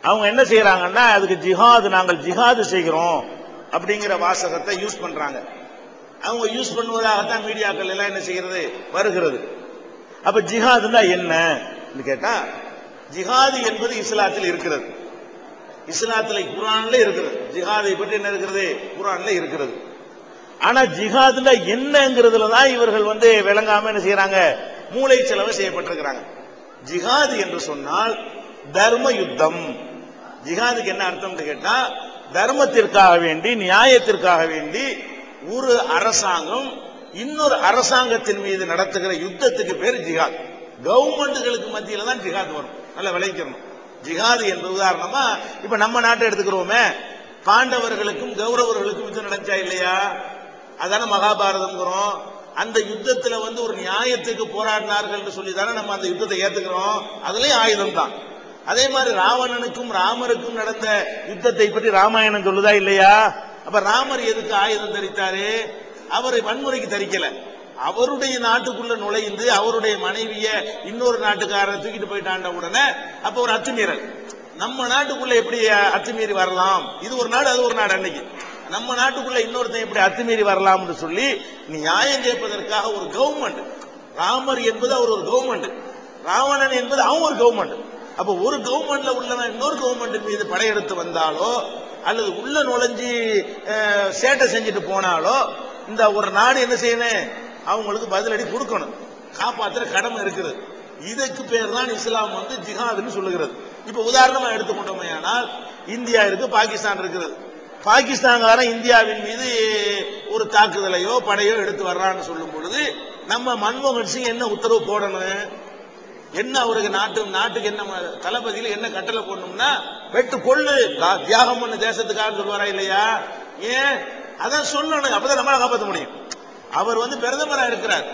அவங்க என்ன செய்யறாங்கன்னா அதுக்கு ஜிஹாது, நாங்கள் ஜிஹாது செய்கிறோம் அப்படிங்கிற வாசகத்தை யூஸ் பண்றாங்க. அவங்க யூஸ் பண்ணுவதாகத்தான் மீடியாக்கள் எல்லாம் என்ன செய்கிறது வருகிறது. அப்ப ஜிஹாதுன்னா என்ன கேட்டா, ஜிஹாது என்பது இஸ்லாத்தில் இருக்கிறது. இஸ்லாத்துல குர்ஆன்ல இருக்கிறது. ஜிஹாதை பற்றி என்ன இருக்கிறது? குர்ஆன்ல இருக்கிறது. ஆனா ஜிஹாதுல என்னங்கிறதுல தான் இவர்கள் விளங்காம என்ன செய்யறாங்க, மூளை செலவு செய்யப்பட்டிருக்கிறாங்க. ஜிஹாது என்று சொன்னால் தர்ம யுத்தம். ஜிஹாதுக்கு என்ன அர்த்தம் கேட்டா, தர்மத்திற்காக வேண்டி, நியாயத்திற்காக வேண்டி ஒரு அரசாங்கம் இன்னொரு அரசாங்கத்தின் மீது நடத்துகிற யுத்தத்துக்கு பேர் ஜிஹாத். கவர்மெண்ட்டுகளுக்கு மத்தியில தான் ஜிஹாத் வரும். நல்லா விளைக்கணும். ஜிஹாது என்பது உதாரணமா இப்ப நம்ம நாட்டை எடுத்துக்கிறோமே, பாண்டவர்களுக்கும் கௌரவர்களுக்கும் யுத்தம் நடந்துச்சா இல்லையா? அதான மகாபாரதம். அந்த யுத்தத்துல ஒரு நியாயத்துக்கு போராடினார்கள் சொல்லி தானே நம்ம அந்த யுத்தத்தை ஏத்துக்கிறோம். அதுலயும் ஆயுதம் தான். அதே மாதிரி ராவணனுக்கும் ராமருக்கும் நடந்த யுத்தத்தை பற்றி ராமாயணம் சொல்லுதா இல்லையா? அப்ப ராமர் எதுக்கு ஆயுதம் தரித்தாரு? அவரை வன்முறைக்கு தரிக்கல. அவருடைய நாட்டுக்குள்ள நுழைந்து அவருடைய மனைவிய இன்னொரு நாட்டுக்காரர் தூக்கிட்டு போயிட்டாண்ட உடனே அப்ப ஒரு அத்துமீறல். நம்ம நாட்டுக்குள்ள எப்படி அத்துமீறி வரலாம்? இது ஒரு நாடு, அது ஒரு நாடு. அன்னைக்கு நம்ம நாட்டுக்குள்ள இன்னொருத்தன் எப்படி அத்துமீறி வரலாம்னு சொல்லி நியாயம் கேட்பதற்காக ஒரு கவர்மெண்ட். ராமர் என்பது அவர் ஒரு கவர்மெண்ட், ராவணன் என்பது அவன் ஒரு கவர்மெண்ட். அப்ப ஒரு கவர்மெண்ட்ல உள்ளவன் இன்னொரு கவர்மெண்ட் மீது படையெடுத்து வந்தாலோ அல்லது உள்ள நுழைஞ்சி சேட்டை செஞ்சுட்டு போனாலோ இந்த ஒரு நாடு என்ன செய்யணும்? அவங்களுக்கு பதிலடி கொடுக்கணும். காப்பாற்றுற கடமை இருக்குது. இதுக்கு பேர் தான் இஸ்லாம் ஜிஹாதுன்னு சொல்லுகிறது. இப்ப உதாரணமா எடுத்துக்கொண்டோமே ஆனால், இந்தியா இருக்கு, பாகிஸ்தான் இருக்குது. பாகிஸ்தான்காரன் இந்தியாவின் மீது ஒரு தாக்குதலையோ படையோ எடுத்து வர்றான்னு சொல்லும் பொழுது நம்ம மன்மோகன் சிங் என்ன உத்தரவு போடணும்? என்ன அவருக்கு நாட்டுக்கு என்ன தளபதியில் என்ன கட்டளை போடணும்னா, வெட்டு கொள்ளு, தியாகம் பண்ண தேசத்துக்காக சொல்வாரா இல்லையா? ஏன் அதான் சொல்லணும். அப்பதான் நம்மளை காப்பாற்ற முடியும். அவர் பிரதமரா இருக்கிறார்.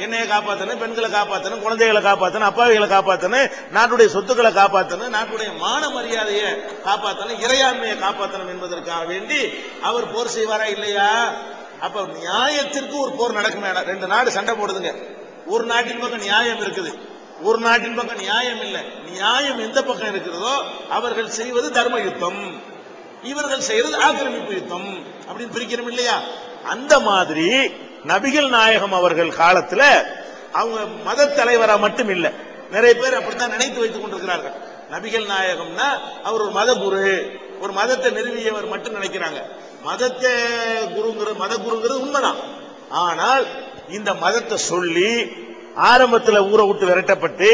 என்னையை காப்பாற்றணும், பெண்களை காப்பாற்றணும், குழந்தைகளை காப்பாற்றணும், அப்பாவிகளை காப்பாற்றணும், நாட்டுடைய சொத்துக்களை காப்பாற்றணும், நாட்டுடைய மான மரியாதையை காப்பாற்றணும், இறையாண்மையை காப்பாற்றணும் என்பதற்காக வேண்டி அவர் போர் செய்வாரா இல்லையா? அப்ப நியாயத்திற்கு ஒரு போர் நடக்கும். ரெண்டு நாடு சண்டை போடுதுங்க. ஒரு நாட்டின் பக்கம் நியாயம் இருக்குது, ஒரு நாட்டின் பக்கம் நியாயம் இல்லை. நியாயம் எந்த பக்கம் இருக்கிறதோ அவர்கள் செய்வது தர்ம யுத்தம், இவர்கள் செய்வது ஆக்கிரமிப்பு யுத்தம் அப்படின்னு பிரிக்கிறோம் இல்லையா? அந்த மாதிரி நபிகள் நாயகம் அவர்கள் காலத்துல அவங்க மத தலைவரா மட்டும் இல்ல, நிறைய பேர் அப்படித்தான் நினைத்து வைத்துக் கொண்டிருக்கிறார்கள். நபிகள் நாயகம்னா அவர் ஒரு மத குரு, ஒரு மதத்தை நிறுவியவர் மட்டும் நினைக்கிறாங்க. மதத்தை மத குருங்கிறது உண்மைதான். ஆனால் இந்த மதத்தை சொல்லி ஆரம்பத்தில் ஊரை விட்டு விரட்டப்பட்டு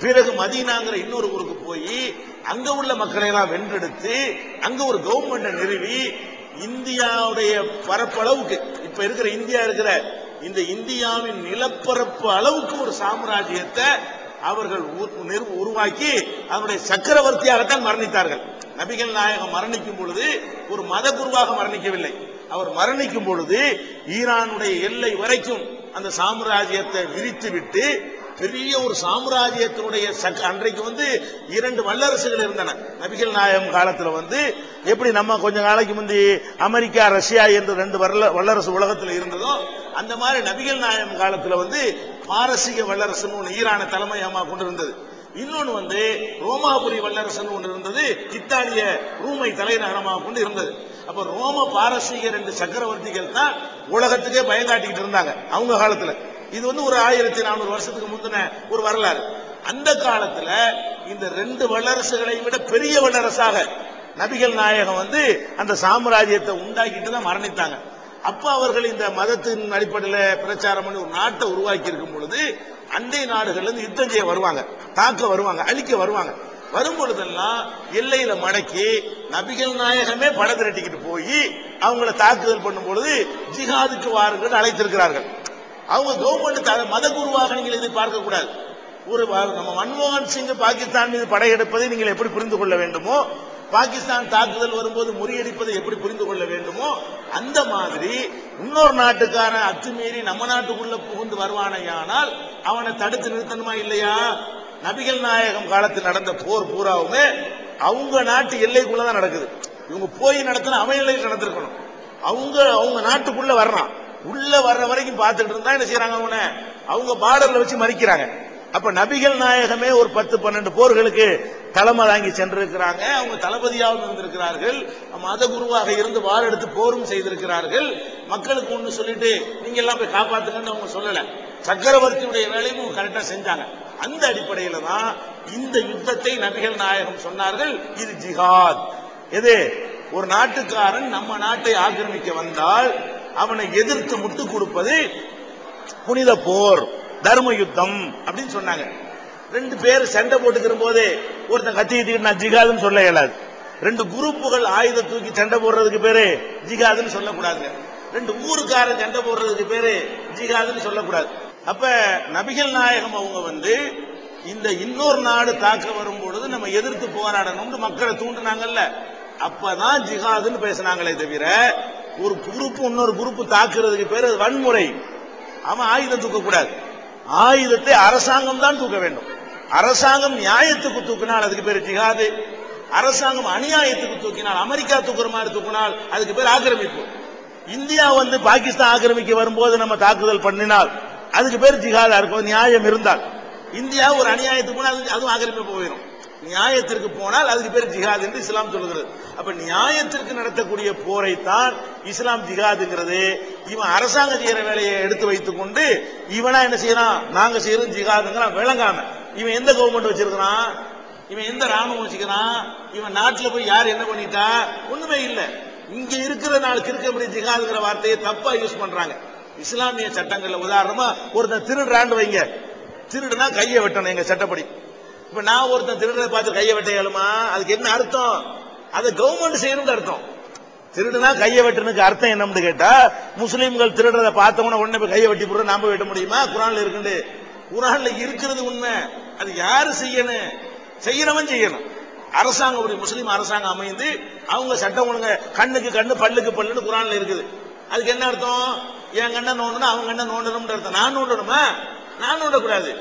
பிறகு மதீனாங்கிற இன்னொரு ஊருக்கு போய் அங்க உள்ள மக்களை எல்லாம் வென்றெடுத்து அங்க ஒரு கவர்மெண்ட்டை நிறுவி இந்தியாவுடைய பரப்பளவுக்கு, இப்ப இருக்கிற இந்தியா இருக்கிற இந்த இந்தியாவின் நிலப்பரப்பு அளவுக்கு ஒரு சாம்ராஜ்யத்தை அவர்கள் உருவாக்கி அதனுடைய சக்கரவர்த்தியாகத்தான் மரணித்தார்கள். நபிகள் நாயகம் மரணிக்கும் பொழுது ஒரு மத குருவாக மரணிக்கவில்லை. அவர் மரணிக்கும் பொழுது ஈரானுடைய எல்லை வரைக்கும் அந்த சாம்ராஜ்யத்தை விரித்து விட்டு பெரிய ஒரு சாம்ராஜ்யத்தினுடைய அன்றைக்கு இரண்டு வல்லரசுகள் இருந்தன. நபிகள் நாயகம் காலத்துல எப்படி நம்ம கொஞ்ச நாளைக்கு முந்தி அமெரிக்கா ரஷ்யா என்று ரெண்டு வல்லரசு உலகத்தில் இருந்ததோ அந்த மாதிரி நபிகள் நாயகம் காலத்துல பாரசீக வல்லரசுன்னு ஒன்று ஈரானை தலைமையகமாக கொண்டு இருந்தது. இன்னொன்னு ரோமாபுரி வல்லரசுன்னு ஒன்று இருந்தது, இத்தாலிய ரூமை தலைநகரமாக கொண்டு இருந்தது. அப்ப ரோம பாரசீக ரெண்டு சக்கரவர்த்திகள் தான் உலகத்துக்கே பயங்காட்டிக்கிட்டு இருந்தாங்க அவங்க காலத்துல. இது ஒரு 1400 வருஷத்துக்கு முந்தின ஒரு வரலாறு. அந்த காலத்துல இந்த ரெண்டு வல்லரசுகளை விட பெரிய வல்லரசாக நபிகள் நாயகம் அந்த சாம்ராஜ்யத்தை உண்டாக்கிட்டு தான் மரணித்தாங்க. அப்ப அவர்கள் இந்த மதத்தின் அடிப்படையில் பிரச்சாரம் பண்ணி ஒரு நாட்டை உருவாக்கி இருக்கும் பொழுது அண்டை நாடுகள் யுத்தம் செய்ய வருவாங்க, தாக்க வருவாங்க, அழிக்க வருவாங்க. வரும் பொழுதெல்லாம் எல்லையில மடக்கி நபிகள் நாயகமே படை திரட்டிக்கிட்டு போய் அவங்கள தாக்குதல் பண்ணும் பொழுது ஜிஹாதுக்கு வாருங்கள் அழைத்திருக்கிறார்கள். அவங்க கவர்மெண்ட் மத குருவாக நீங்கள் இதை பார்க்க கூடாது. ஒரு நம்ம மன்மோகன் சிங் பாகிஸ்தான் மீது படையெடுப்பதை நீங்கள் எப்படி புரிந்து கொள்ள வேண்டுமோ, பாகிஸ்தான் தாக்குதல் வரும்போது முறியடிப்பதை எப்படி புரிந்து கொள்ள வேண்டுமோ, அந்த மாதிரி இன்னொரு நாட்டுக்கான அத்துமீறி நம்ம நாட்டுக்குள்ள புகுந்து வருவானையானால் அவனை தடுத்து நிறுத்தணுமா இல்லையா? நபிகள் நாயகம் காலத்தில் நடந்த போர் பூராவுமே அவங்க நாட்டு எல்லைக்குள்ளதான் நடக்குது. இவங்க போய் நடத்தின அவன் எல்லையில் நடந்திருக்கணும். அவங்க நாட்டுக்குள்ள வர்றான், உள்ள வர்ற வரைக்கும் பார்த்துட்டு இருந்தா என்ன செய்யறாங்க, அவங்க பார்டர்ல வச்சு மறிக்கிறாங்க. அப்ப நபிகள் நாயகமே ஒரு 10-12 போர்களுக்கு தலைமை தாங்கி சென்றிருக்கிறாங்க. அவங்க தளபதியாகவும் இருந்திருக்கிறார்கள். மத குருவாக இருந்து வாள் எடுத்து போரும் செய்திருக்கிறார்கள். மக்களுக்கு ஒண்ணு சொல்லிட்டு நீங்க எல்லாம் போய் காப்பாத்துங்கன்னு அவங்க சொல்லல. சக்கரவர்த்தியுடைய வேலையும் கரெக்டா செஞ்சாங்க. அந்த அடிப்படையில தான் இந்த யுத்தத்தை நபிகள் நாயகம் சொன்னார்கள், இது ஜிஹாத். எது? ஒரு நாட்டுக்காரன் நம்ம நாட்டை ஆக்கிரமிக்க வந்தால் அவனை எதிர்த்து முட்டுக் கொடுப்பது புனித போர், தர்ம யுத்தம் அப்படின்னு சொன்னாங்க. ரெண்டு பேர் சண்டை போட்டுக்கிற போதே ஒருத்தன் கத்திக்கிட்டு நான் ஜிகாதுன்னு சொல்ல இயலாது. ரெண்டு குரூப்புகள் ஆயுத தூக்கி சண்டை போடுறதுக்கு பேரு ஜிகாதுன்னு சொல்லக்கூடாதுங்க. ரெண்டு ஊருக்காரன் சண்டை போடுறதுக்கு பேரு ஜிகாதுன்னு சொல்லக்கூடாது. அப்ப நபிகள் நாயகம் அவங்க இந்த இன்னொரு நாடு தாக்க வரும் பொழுது நம்ம எதிர்த்து போராடணும்னு மக்களை தூண்டினாங்கல்ல, அப்பதான் ஜிகாதுன்னு பேசினாங்களே தவிர ஒரு குரூப் இன்னொரு குரூப் தாக்குறதுக்கு பேரு வன்முறை. அவன் ஆயுதம் தூக்க கூடாது. ஆயுதத்தை அரசாங்கம் தான் தூக்க வேண்டும். அரசாங்கம் நியாயத்துக்கு தூக்கினால் அதுக்கு பேர் ஜிஹாது. அரசாங்கம் அநியாயத்துக்கு தூக்கினால், அமெரிக்கா தூக்குற மாதிரி தூக்கினால் அதுக்கு பேர் ஆக்கிரமிப்பு. இந்தியா பாகிஸ்தான் ஆக்கிரமிக்க வரும்போது நம்ம தாக்குதல் பண்ணினால் அதுக்கு பேர் ஜிஹாதா இருக்கும். நியாயம் இருந்தால். இந்தியா ஒரு அநியாயத்துக்கு போனால் அதுவும் ஆக்கிரமிப்பு போயிடும். நியாயத்திற்கு போனால் அதுக்கு பேர் ஜிஹாத் என்று இஸ்லாம் சொல்கிறது. அப்ப நியாயத்திற்கு நடத்தக்கூடிய போரைத்தான் இஸ்லாம் ஜிஹாதுங்கிறது. இவன் அரசாங்கம் செய்யற வேலையை எடுத்து வைத்துக் கொண்டு இவனா என்ன செய்யறான், நாங்க செய்யறோம் ஜிஹாதுங்கிறான். விளங்காம இவன் எந்த கவர்மெண்ட் வச்சிருக்கிறான், இவன் எந்த ராணுவம் வச்சுக்கிறான், இவன் நாட்டில் போய் யார் என்ன பண்ணிட்டா, ஒண்ணுமே இல்ல. இங்க இருக்கிற நாளுக்கு இருக்க ஜிஹாதுங்கிற வார்த்தையை தப்பா யூஸ் பண்றாங்க இஸ்லாமிய சட்டங்கள்ல. உதாரணமா ஒருத்தன் திருடுறான்னு வைங்க, திருடுனா கையை வெட்டணும் எங்க சட்டப்படி. இப்ப நான் ஒருத்தன் திருடனை பார்த்து கையை வெட்ட இயலுமா? அதுக்கு என்ன அர்த்தம்? அதை கவர்மெண்ட் செய்யணும் அர்த்தம். திருடுனா கையை வெட்டனுக்கு அர்த்தம் என்னன்னு கேட்டா, முஸ்லீம்கள் திருடுறத பார்த்தவன உடனே போய் கையை வெட்டி போடுற நாம வெட்ட முடியுமா? குரான்ல இருக்கு. குரான்ல இருக்கிறது உண்மை. அது யாரு செய்யணும்? செய்யறவன் செய்யணும். அரசாங்கம், முஸ்லீம் அரசாங்கம் அமைந்து அவங்க சட்டம் ஒழுங்க கண்ணுக்கு கண்ணு பல்லுக்கு பல்லுன்னு குரான்ல இருக்குது. அதுக்கு என்ன அர்த்தம்? என் கண்ணை நோண்டணும் அவங்க கண்ணை நோண்டணும் அர்த்தம். நான் நோண்டணுமா? நான் நோண்டக்கூடாது.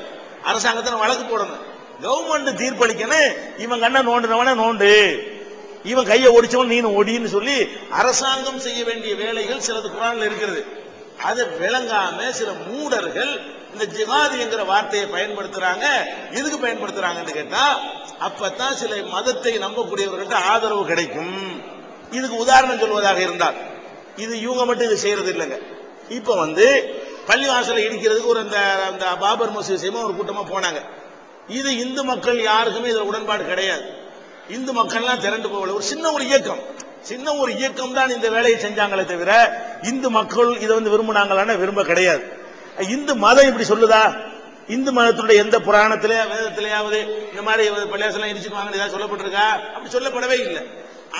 அரசாங்கத்தை வழக்கு போடணும். கவர்மெண்ட் தீர்ப்பளிக்கணும். இவன் கண்ணை நோண்டினவன நோண்டு, இவன் கையை ஒடிச்சவன் நீனு ஒடின்னு சொல்லி அரசாங்கம் செய்ய வேண்டிய வேலைகள் சிலது குரான்ல இருக்கிறது. அதை விளங்காம சில மூடர்கள் இந்த ஜிஹாத் என்கிற வார்த்தையை பயன்படுத்துறாங்க. எதுக்கு பயன்படுத்துறாங்கன்னு கேட்டா, அப்பதான் சில மதத்தை நம்பக்கூடியவர்கள்ட்ட ஆதரவு கிடைக்கும். இதுக்கு உதாரணம் சொல்வதாக இருந்தால், இது இவங்க மட்டும் இது செய்யறது இல்லைங்க. இப்ப பள்ளிவாசலை இடிக்கிறதுக்கு ஒரு அந்த பாபர் மசூதி செய்யுமா ஒரு கூட்டமா போனாங்க. இது இந்து மக்கள் யாருக்குமே இதுல உடன்பாடு கிடையாது. இந்து மக்கள்லாம் திரண்டு போகல. ஒரு சின்ன ஒரு இயக்கம் தான் இந்த வேலையை செஞ்சாங்களே தவிர இந்து மக்கள் இதை விரும்பினாங்களான்னு விரும்ப கிடையாது. இந்து மதம் இப்படி சொல்லுதா? இந்து மதத்துடைய எந்த புராணத்திலே வேதத்திலேயாவது இந்த மாதிரி பள்ளிவாசலாம் இடிச்சுக்குவாங்கன்னு ஏதாவது சொல்லப்பட்டிருக்கா? அப்படி சொல்லப்படவே இல்லை.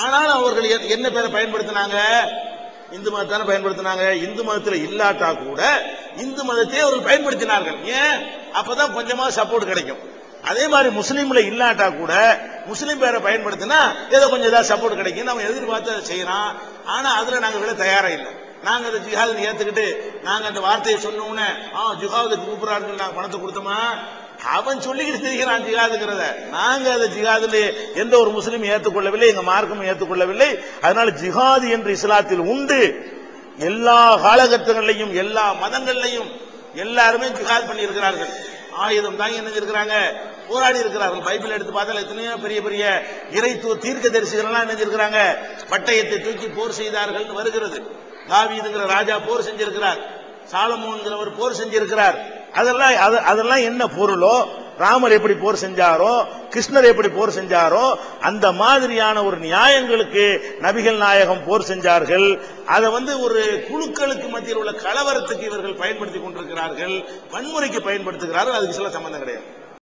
ஆனாலும் அவர்கள் என்ன பேரை பயன்படுத்தினாங்க? இந்து மதத்தான பயன்படுத்தினாங்க. இந்து மதத்தில் இல்லாட்டா கூட இந்து மதத்தை அவர்கள் பயன்படுத்தினார்கள். ஏன்? அப்பதான் கொஞ்சமா சப்போர்ட் கிடைக்கும். அதே மாதிரி முஸ்லீம்ல இல்லாட்டா கூட முஸ்லீம் பேரை பயன்படுத்தினா ஏதோ கொஞ்சம் ஏதாவது சப்போர்ட் கிடைக்கும். நம்ம எதிர்பார்த்து அதை செய்யறான். ஆனா அதுல நாங்க விட தயாரா இல்லை. நாங்க அதை ஜிஹாது ஏத்துக்கிட்டு நாங்க அந்த வார்த்தையை சொன்னோம்னே ஜிஹாதுக்கு கூப்பிடுறாரு நாங்க பணத்தை கொடுத்தோமா? அவன் சொல்லிக்கிட்டு தெரிகிறான் ஜிஹாதுங்கிறத. நாங்க அதை ஜிஹாதுல எந்த ஒரு முஸ்லீம் ஏற்றுக்கொள்ளவில்லை, எங்க மார்க்கமும் ஏற்றுக்கொள்ளவில்லை. அதனால ஜிஹாது என்று இஸ்லாத்தில் உண்டு. எல்லா காலகட்டங்களிலையும் எல்லா மதங்கள்லையும் எல்லாருமே ஜிஹாத் பண்ணி இருக்கிறார்கள். ஆயுதம் தாங்கி என்ன இருக்கிறாங்க, போராடி இருக்கிறார்கள். பைபிள் எடுத்து பார்த்தால் எத்தனையோ பெரிய பெரிய இறைத்துவ தீர்க்க தரிசிகள் என்ன இருக்கிறாங்க, பட்டயத்தை தூக்கி போர் செய்தார்கள் வருகிறது. தாவீதுங்கிற ராஜா போர் செஞ்சிருக்கிறார், சாலமோன்கிறவர் போர் செஞ்சிருக்கிறார். அதெல்லாம் என்ன பொருளோ, ராமர் எப்படி போர் செஞ்சாரோ, கிருஷ்ணர் எப்படி போர் செஞ்சாரோ, அந்த மாதிரியான ஒரு நியாயங்களுக்கு நபிகள் நாயகம் போர் செஞ்சார்கள். அதை ஒரு குழுக்களுக்கு மத்தியில் உள்ள கலவரத்துக்கு இவர்கள் பயன்படுத்தி கொண்டிருக்கிறார்கள், வன்முறைக்கு பயன்படுத்துகிறார்கள். அதுக்கு சில சம்பந்தம் கிடையாது.